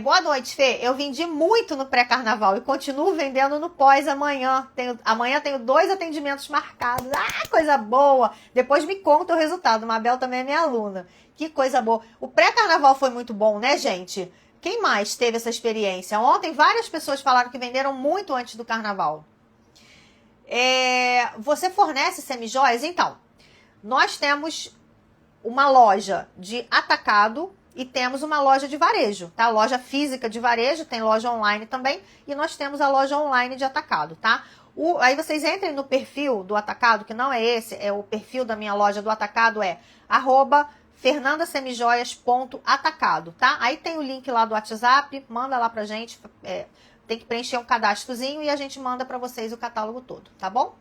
Boa noite, Fê. Eu vendi muito no pré-carnaval e continuo vendendo no pós-amanhã. Amanhã tenho 2 atendimentos marcados. Ah, coisa boa. Depois me conta o resultado. Amabel também é minha aluna. Que coisa boa. O pré-carnaval foi muito bom, né, gente? Quem mais teve essa experiência? Ontem várias pessoas falaram que venderam muito antes do carnaval. Você fornece semijoias? Então, nós temos uma loja de atacado e temos uma loja de varejo, tá? Loja física de varejo, tem loja online também, e nós temos a loja online de atacado, tá? Aí vocês entrem no perfil do atacado, que não é esse, é o perfil da minha loja do atacado, @fernandasemijoias.atacado, tá? Aí tem o link lá do WhatsApp, manda lá pra gente, tem que preencher um cadastrozinho e a gente manda para vocês o catálogo todo, tá bom?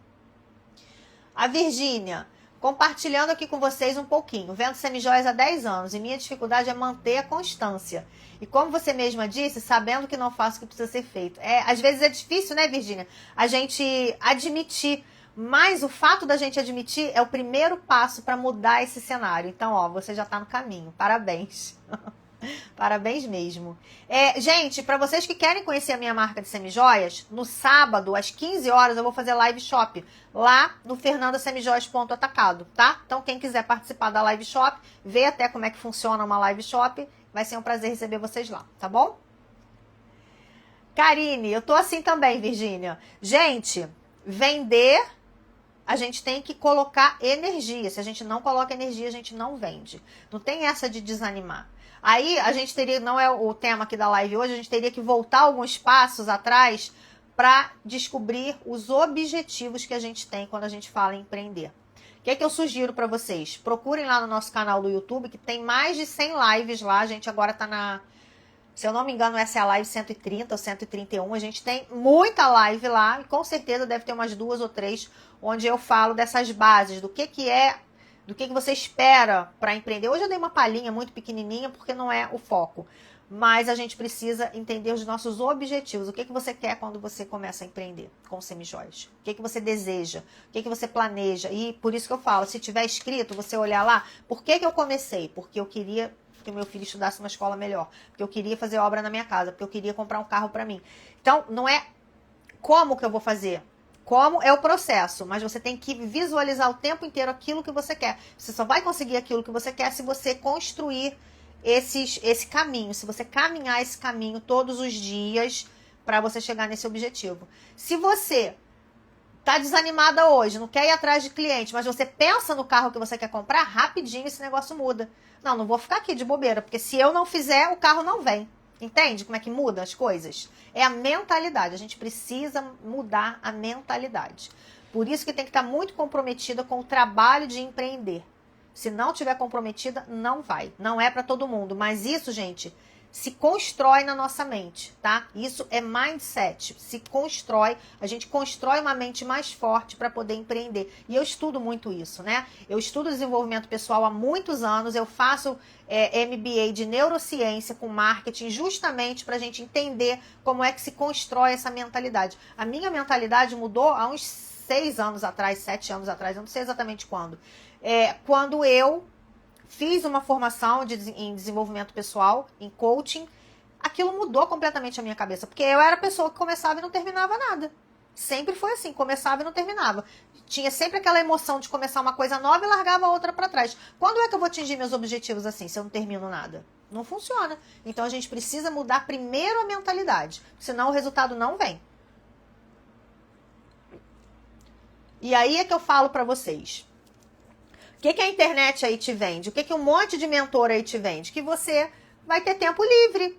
A Virgínia, compartilhando aqui com vocês um pouquinho. Vendo semijoias há 10 anos e minha dificuldade é manter a constância. E como você mesma disse, sabendo que não faço o que precisa ser feito. Às vezes é difícil, né, Virgínia? A gente admitir, mas o fato da gente admitir é o primeiro passo para mudar esse cenário. Então, você já está no caminho. Parabéns. Parabéns mesmo. Gente, para vocês que querem conhecer a minha marca de semijoias, no sábado, às 15 horas, eu vou fazer live shop lá no fernandasemijoias.atacado, tá? Então, quem quiser participar da live shop, ver até como é que funciona uma live shop, vai ser um prazer receber vocês lá, tá bom? Karine, eu tô assim também, Virgínia. Gente, vender, a gente tem que colocar energia. Se a gente não coloca energia, a gente não vende. Não tem essa de desanimar. Aí a gente teria, não é o tema aqui da live hoje, a gente teria que voltar alguns passos atrás para descobrir os objetivos que a gente tem quando a gente fala em empreender. O que eu sugiro para vocês? Procurem lá no nosso canal do YouTube, que tem mais de 100 lives lá. A gente agora está na... Se eu não me engano, essa é a live 130 ou 131. A gente tem muita live lá e com certeza deve ter umas 2 ou 3 onde eu falo dessas bases, do que você espera para empreender. Hoje eu dei uma palhinha muito pequenininha porque não é o foco. Mas a gente precisa entender os nossos objetivos. O que você quer quando você começa a empreender com semijoias? O que você deseja? O que você planeja? E por isso que eu falo, se tiver escrito, você olhar lá, por que eu comecei? Porque eu queria que o meu filho estudasse numa escola melhor. Porque eu queria fazer obra na minha casa. Porque eu queria comprar um carro para mim. Então, não é como que eu vou fazer. Como é o processo, mas você tem que visualizar o tempo inteiro aquilo que você quer. Você só vai conseguir aquilo que você quer se você construir esse caminho, se você caminhar esse caminho todos os dias para você chegar nesse objetivo. Se você tá desanimada hoje, não quer ir atrás de cliente, mas você pensa no carro que você quer comprar, rapidinho esse negócio muda. Não vou ficar aqui de bobeira, porque se eu não fizer, o carro não vem. Entende como é que muda as coisas? É a mentalidade. A gente precisa mudar a mentalidade. Por isso que tem que estar muito comprometida com o trabalho de empreender. Se não tiver comprometida, não vai. Não é para todo mundo. Mas isso, gente, se constrói na nossa mente, tá? Isso é mindset. Se constrói, a gente constrói uma mente mais forte para poder empreender. E eu estudo muito isso, né? Eu estudo desenvolvimento pessoal há muitos anos. Eu faço MBA de neurociência com marketing justamente para a gente entender como é que se constrói essa mentalidade. A minha mentalidade mudou há uns 6 anos atrás, 7 anos atrás, eu não sei exatamente quando. Quando eu fiz uma formação em desenvolvimento pessoal, em coaching, aquilo mudou completamente a minha cabeça. Porque eu era a pessoa que começava e não terminava nada. Sempre foi assim, começava e não terminava. Tinha sempre aquela emoção de começar uma coisa nova e largava a outra para trás. Quando é que eu vou atingir meus objetivos assim, se eu não termino nada? Não funciona. Então a gente precisa mudar primeiro a mentalidade, senão o resultado não vem. E aí é que eu falo para vocês. O que a internet aí te vende? O que um monte de mentor aí te vende? Que você vai ter tempo livre.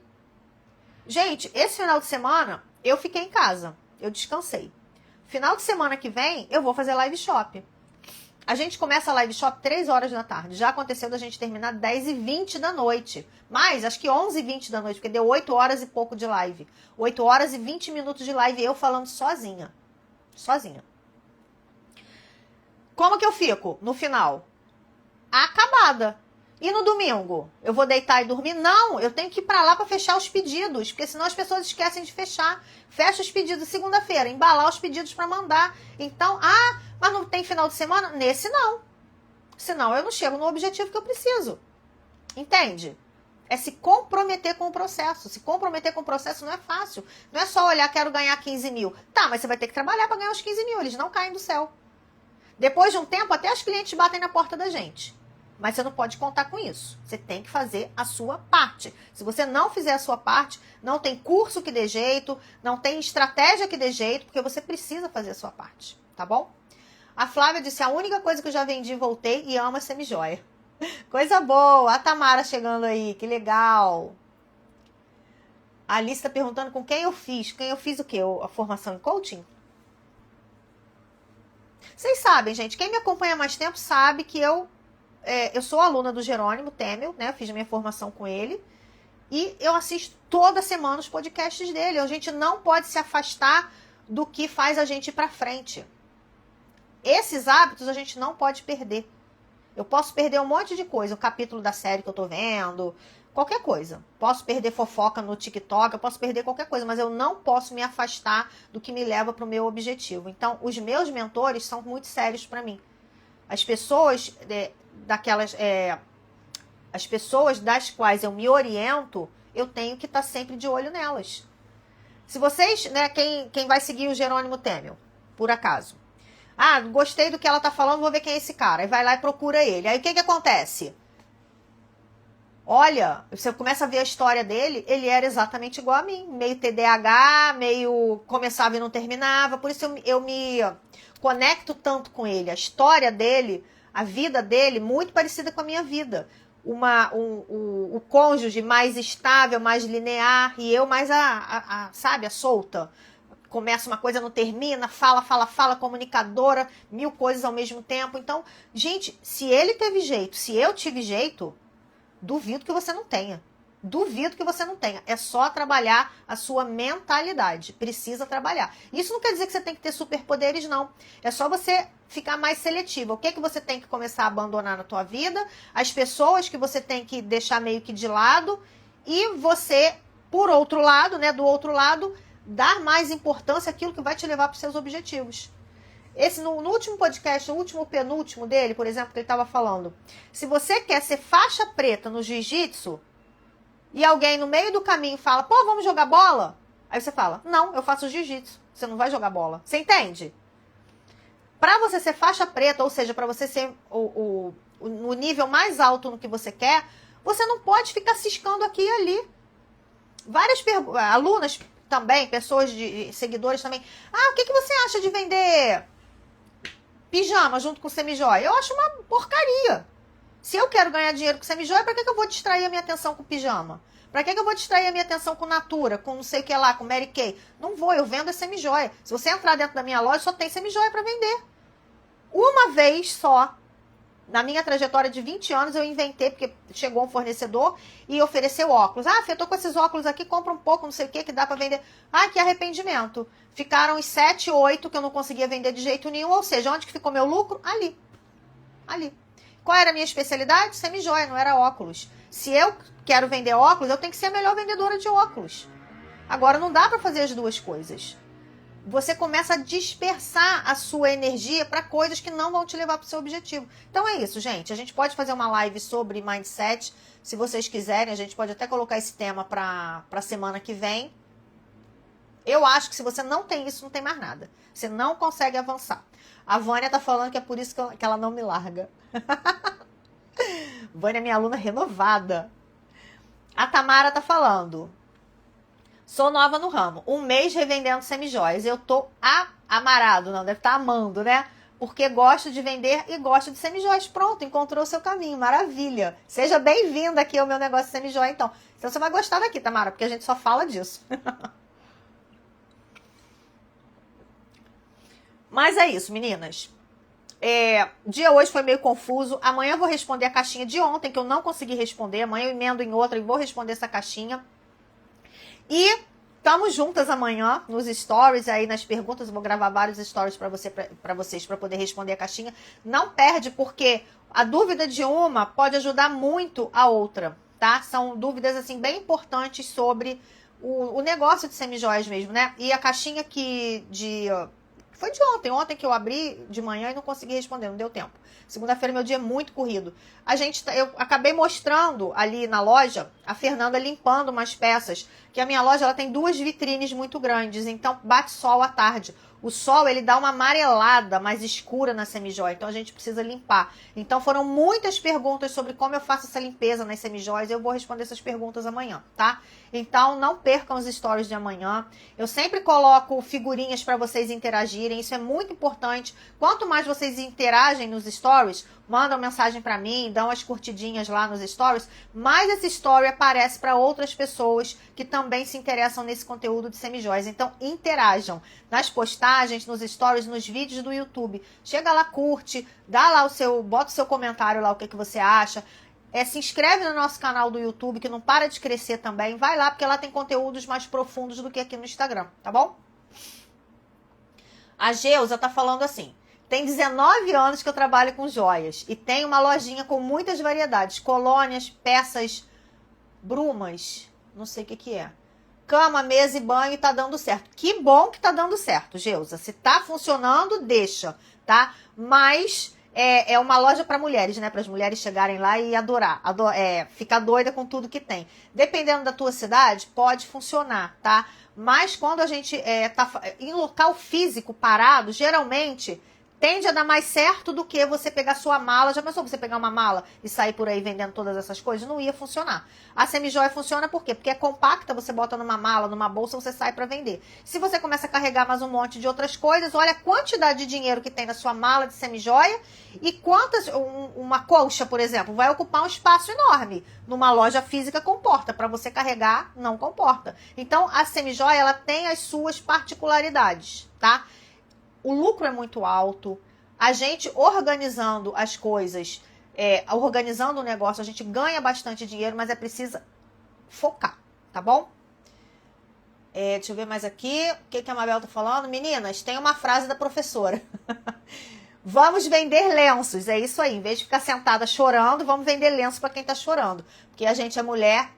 Gente, esse final de semana eu fiquei em casa. Eu descansei. Final de semana que vem eu vou fazer live shop. A gente começa a live shop 3 horas da tarde. Já aconteceu da gente terminar 10h20 da noite. Mas acho que 11h20 da noite, porque deu 8 horas e pouco de live. 8 horas e 20 minutos de live eu falando sozinha. Sozinha. Como que eu fico no final? Acabada. E no domingo? Eu vou deitar e dormir? Não, eu tenho que ir pra lá pra fechar os pedidos, porque senão as pessoas esquecem de fechar. Fecha os pedidos segunda-feira, embalar os pedidos pra mandar. Então, mas não tem final de semana? Nesse não. Senão eu não chego no objetivo que eu preciso. Entende? É se comprometer com o processo. Se comprometer com o processo não é fácil. Não é só olhar, quero ganhar 15 mil. Tá, mas você vai ter que trabalhar pra ganhar os 15 mil. Eles não caem do céu. Depois de um tempo, até os clientes batem na porta da gente. Mas você não pode contar com isso. Você tem que fazer a sua parte. Se você não fizer a sua parte, não tem curso que dê jeito, não tem estratégia que dê jeito, porque você precisa fazer a sua parte, tá bom? A Flávia disse, a única coisa que eu já vendi, voltei e amo a semijoia. Coisa boa. A Tamara chegando aí, que legal. A Alice está perguntando com quem eu fiz. Quem eu fiz o quê? A formação em coaching? Vocês sabem, gente, quem me acompanha há mais tempo sabe que eu sou aluna do Jerônimo Temel, né? Eu fiz a minha formação com ele. E eu assisto toda semana os podcasts dele. A gente não pode se afastar do que faz a gente ir pra frente. Esses hábitos a gente não pode perder. Eu posso perder um monte de coisa. Um capítulo da série que eu tô vendo. Qualquer coisa. Posso perder fofoca no TikTok. Eu posso perder qualquer coisa. Mas eu não posso me afastar do que me leva pro meu objetivo. Então, os meus mentores são muito sérios pra mim. As pessoas as pessoas das quais eu me oriento, eu tenho que estar sempre de olho nelas. Se vocês, né, quem vai seguir o Jerônimo Temel, por acaso. Gostei do que ela tá falando, vou ver quem é esse cara. Aí vai lá e procura ele. Aí o que acontece? Olha, você começa a ver a história dele, ele era exatamente igual a mim. Meio TDAH, meio começava e não terminava. Por isso eu me conecto tanto com ele. A história dele, a vida dele, muito parecida com a minha vida. O cônjuge mais estável, mais linear, e eu mais sabe, a solta. Começa uma coisa, não termina, fala, comunicadora, 1000 coisas ao mesmo tempo. Então, gente, se ele teve jeito, se eu tive jeito, duvido que você não tenha. Duvido que você não tenha. É só trabalhar a sua mentalidade. Precisa trabalhar. Isso não quer dizer que você tem que ter superpoderes, não. É só você ficar mais seletivo. O que você tem que começar a abandonar na tua vida, as pessoas que você tem que deixar meio que de lado, e você, por outro lado, né, do outro lado, dar mais importância àquilo que vai te levar para os seus objetivos. No último podcast, o penúltimo dele, por exemplo, que ele estava falando, se você quer ser faixa preta no jiu-jitsu, e alguém no meio do caminho fala, pô, vamos jogar bola? Aí você fala, não, eu faço jiu-jitsu, você não vai jogar bola. Você entende? Para você ser faixa preta, ou seja, para você ser o nível mais alto no que você quer, você não pode ficar ciscando aqui e ali. Várias alunas também, pessoas seguidores também, o que você acha de vender pijama junto com semijoia? Eu acho uma porcaria. Se eu quero ganhar dinheiro com semijoia, para que eu vou distrair a minha atenção com pijama? Para que eu vou distrair a minha atenção com Natura, com não sei o que lá, com Mary Kay? Não vou, eu vendo é semijoia. Se você entrar dentro da minha loja, só tem semijoia para vender. Uma vez só, na minha trajetória de 20 anos, eu inventei, porque chegou um fornecedor e ofereceu óculos. Fê, eu tô com esses óculos aqui, compra um pouco, não sei o que dá para vender. Que arrependimento. Ficaram os 7, 8 que eu não conseguia vender de jeito nenhum. Ou seja, onde que ficou meu lucro? Ali. Qual era a minha especialidade? Semijoia, não era óculos. Se eu quero vender óculos, eu tenho que ser a melhor vendedora de óculos. Agora, não dá para fazer as duas coisas. você começa a dispersar a sua energia para coisas que não vão te levar para o seu objetivo. Então é isso, gente. A gente pode fazer uma live sobre mindset, se vocês quiserem. A gente pode até colocar esse tema para a semana que vem. Eu acho que se você não tem isso, não tem mais nada. Você não consegue avançar. A Vânia tá falando que é por isso que ela não me larga. Vânia é minha aluna renovada. A Tamara tá falando: sou nova no ramo, 1 mês revendendo semijoias. Eu tô amarado, não, deve estar amando, né? Porque gosto de vender e gosto de semijoias. Pronto, encontrou o seu caminho, maravilha. Seja bem-vinda aqui ao meu negócio de semijoia, então. Então você vai gostar daqui, Tamara, porque a gente só fala disso. Mas é isso, meninas. O dia hoje foi meio confuso. Amanhã eu vou responder a caixinha de ontem, que eu não consegui responder. Amanhã eu emendo em outra e vou responder essa caixinha. E estamos juntas amanhã nos stories, aí nas perguntas. Eu vou gravar vários stories para vocês, para poder responder a caixinha. Não perde, porque a dúvida de uma pode ajudar muito a outra, tá? São dúvidas, assim, bem importantes sobre o negócio de semijoias mesmo, né? E a caixinha foi de ontem que eu abri de manhã e não consegui responder, não deu tempo. Segunda-feira meu dia é muito corrido. Eu acabei mostrando ali na loja, a Fernanda limpando umas peças, que a minha loja ela tem 2 vitrines muito grandes, então bate sol à tarde. O sol, ele dá uma amarelada mais escura na semijoia, então a gente precisa limpar. Então foram muitas perguntas sobre como eu faço essa limpeza nas semijoias, eu vou responder essas perguntas amanhã, tá? Então não percam os stories de amanhã. Eu sempre coloco figurinhas para vocês interagirem, isso é muito importante. Quanto mais vocês interagem nos stories, mandam mensagem para mim, dão as curtidinhas lá nos stories, mais esse story aparece para outras pessoas que também se interessam nesse conteúdo de semijoias. Então interajam nas postagens, nos stories, nos vídeos do YouTube. Chega lá, curte, dá lá bota o seu comentário lá, o que você acha. Se inscreve no nosso canal do YouTube, que não para de crescer também. Vai lá, porque lá tem conteúdos mais profundos do que aqui no Instagram, tá bom? A Geusa tá falando assim: tem 19 anos que eu trabalho com joias e tenho uma lojinha com muitas variedades, colônias, peças, brumas, não sei o que é. Cama, mesa e banho, e tá dando certo. Que bom que tá dando certo, Geusa. Se tá funcionando, deixa, tá? Mas é uma loja para mulheres, né? Para as mulheres chegarem lá e ficar doida com tudo que tem. Dependendo da tua cidade, pode funcionar, tá? Mas quando a gente tá em local físico parado, geralmente tende a dar mais certo do que você pegar sua mala. Já pensou você pegar uma mala e sair por aí vendendo todas essas coisas? Não ia funcionar. A semijoia funciona por quê? Porque é compacta, você bota numa mala, numa bolsa, você sai para vender. Se você começa a carregar mais um monte de outras coisas, olha a quantidade de dinheiro que tem na sua mala de semijoia e uma colcha, por exemplo, vai ocupar um espaço enorme. Numa loja física comporta, para você carregar não comporta. Então a semijoia, ela tem as suas particularidades, tá? O lucro é muito alto. A gente organizando as coisas, organizando o negócio, a gente ganha bastante dinheiro, mas é preciso focar, tá bom? Deixa eu ver mais aqui. O que a Mabel tá falando? Meninas, tem uma frase da professora. Vamos vender lenços. É isso aí. Em vez de ficar sentada chorando, vamos vender lenço para quem tá chorando. Porque a gente é mulher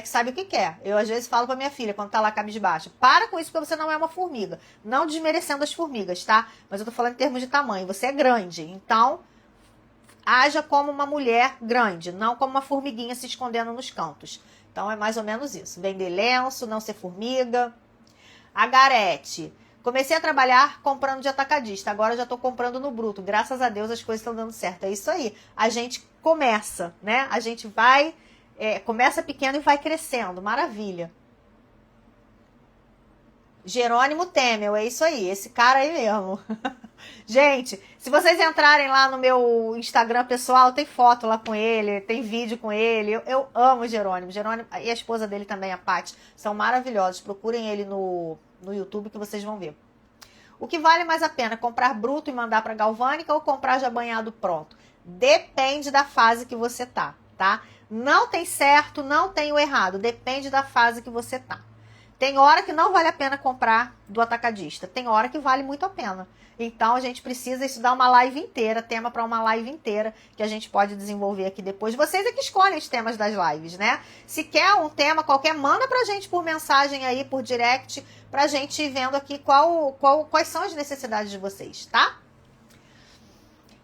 que sabe o que quer. Eu, às vezes, falo pra minha filha, quando tá lá cabisbaixa, para com isso, porque você não é uma formiga. Não desmerecendo as formigas, tá? Mas eu tô falando em termos de tamanho. Você é grande. Então, haja como uma mulher grande, não como uma formiguinha se escondendo nos cantos. Então, é mais ou menos isso. Vender lenço, não ser formiga. A Garete: comecei a trabalhar comprando de atacadista. Agora já tô comprando no bruto. Graças a Deus, as coisas estão dando certo. É isso aí. A gente começa, né? A gente vai... começa pequeno e vai crescendo. Maravilha. Jerônimo Temel, é isso aí. Esse cara aí mesmo. Gente, se vocês entrarem lá no meu Instagram pessoal, tem foto lá com ele, tem vídeo com ele. Eu amo o Jerônimo. Jerônimo e a esposa dele também, a Paty, são maravilhosos. Procurem ele no YouTube que vocês vão ver. O que vale mais a pena, comprar bruto e mandar para galvânica ou comprar já banhado pronto? Depende da fase que você tá? Não tem certo, não tem o errado. Depende da fase que você tá. Tem hora que não vale a pena comprar do atacadista, tem hora que vale muito a pena. Então a gente precisa estudar uma live inteira, tema para uma live inteira, que a gente pode desenvolver aqui depois. Vocês é que escolhem os temas das lives, né? Se quer um tema qualquer, manda pra gente por mensagem aí, por direct, pra gente ir vendo aqui quais são as necessidades de vocês, tá?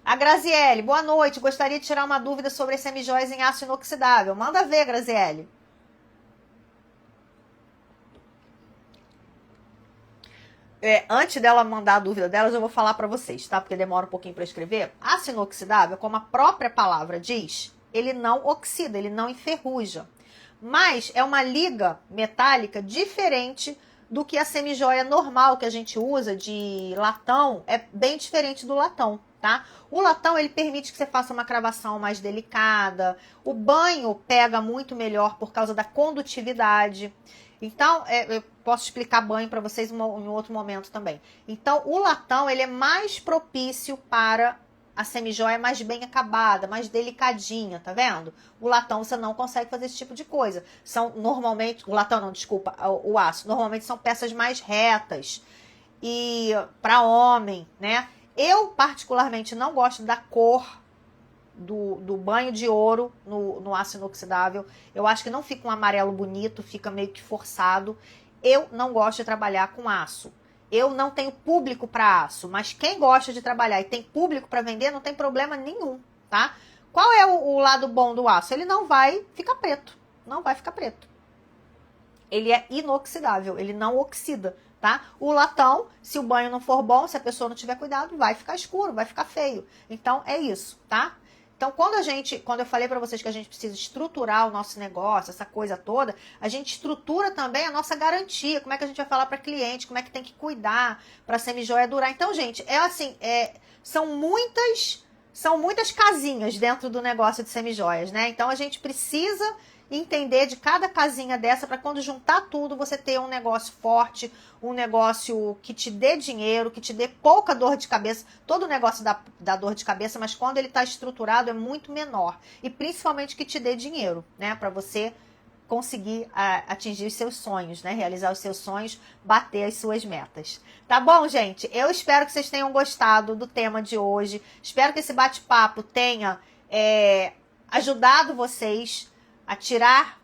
A Graziele, boa noite. Gostaria de tirar uma dúvida sobre as semijoias em aço inoxidável. Manda ver, Graziele. Antes dela mandar a dúvida delas, eu vou falar para vocês, tá? Porque demora um pouquinho para escrever. Aço inoxidável, como a própria palavra diz, ele não oxida, ele não enferruja. Mas é uma liga metálica diferente do que a semijoia normal que a gente usa de latão, é bem diferente do latão, tá? O latão, ele permite que você faça uma cravação mais delicada, o banho pega muito melhor por causa da condutividade. Então, eu posso explicar banho para vocês em outro momento também. Então, o latão, ele é mais propício para a semijoia mais bem acabada, mais delicadinha, tá vendo? O latão você não consegue fazer esse tipo de coisa. São normalmente, o latão não, desculpa, o aço, normalmente são peças mais retas. E para homem, né? Eu particularmente não gosto da cor do banho de ouro no aço inoxidável. Eu acho que não fica um amarelo bonito, fica meio que forçado. Eu não gosto de trabalhar com aço. Eu não tenho público para aço, mas quem gosta de trabalhar e tem público para vender, não tem problema nenhum, tá? Qual é o lado bom do aço? Ele não vai ficar preto, não vai ficar preto. Ele é inoxidável, ele não oxida, tá? O latão, se o banho não for bom, se a pessoa não tiver cuidado, vai ficar escuro, vai ficar feio. Então, é isso, tá? Então, quando eu falei para vocês que a gente precisa estruturar o nosso negócio, essa coisa toda, a gente estrutura também a nossa garantia, como é que a gente vai falar para cliente, como é que tem que cuidar para a semijoia durar. Então, gente, são muitas casinhas dentro do negócio de semijoias, né? Então, a gente precisa entender de cada casinha dessa para quando juntar tudo você ter um negócio forte, um negócio que te dê dinheiro, que te dê pouca dor de cabeça. Todo negócio dá dor de cabeça, mas quando ele está estruturado é muito menor. E principalmente que te dê dinheiro, né? Para você conseguir atingir os seus sonhos, né? Realizar os seus sonhos, bater as suas metas. Tá bom, gente? Eu espero que vocês tenham gostado do tema de hoje. Espero que esse bate-papo tenha ajudado vocês a tirar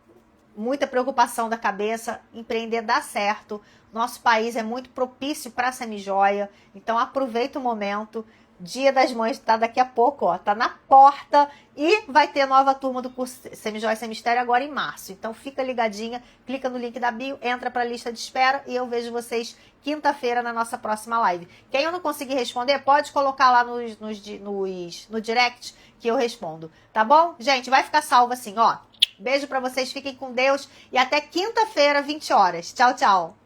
muita preocupação da cabeça. Empreender dá certo. Nosso país é muito propício para a semijoia. Então aproveita o momento. Dia das Mães tá daqui a pouco, ó. Tá na porta. E vai ter nova turma do curso Semijoia Sem Mistério agora em março. Então fica ligadinha. Clica no link da bio. Entra para a lista de espera. E eu vejo vocês quinta-feira na nossa próxima live. Quem eu não conseguir responder, pode colocar lá no direct que eu respondo. Tá bom? Gente, vai ficar salvo assim, ó. Beijo pra vocês, fiquem com Deus e até quinta-feira, 20 horas. Tchau, tchau.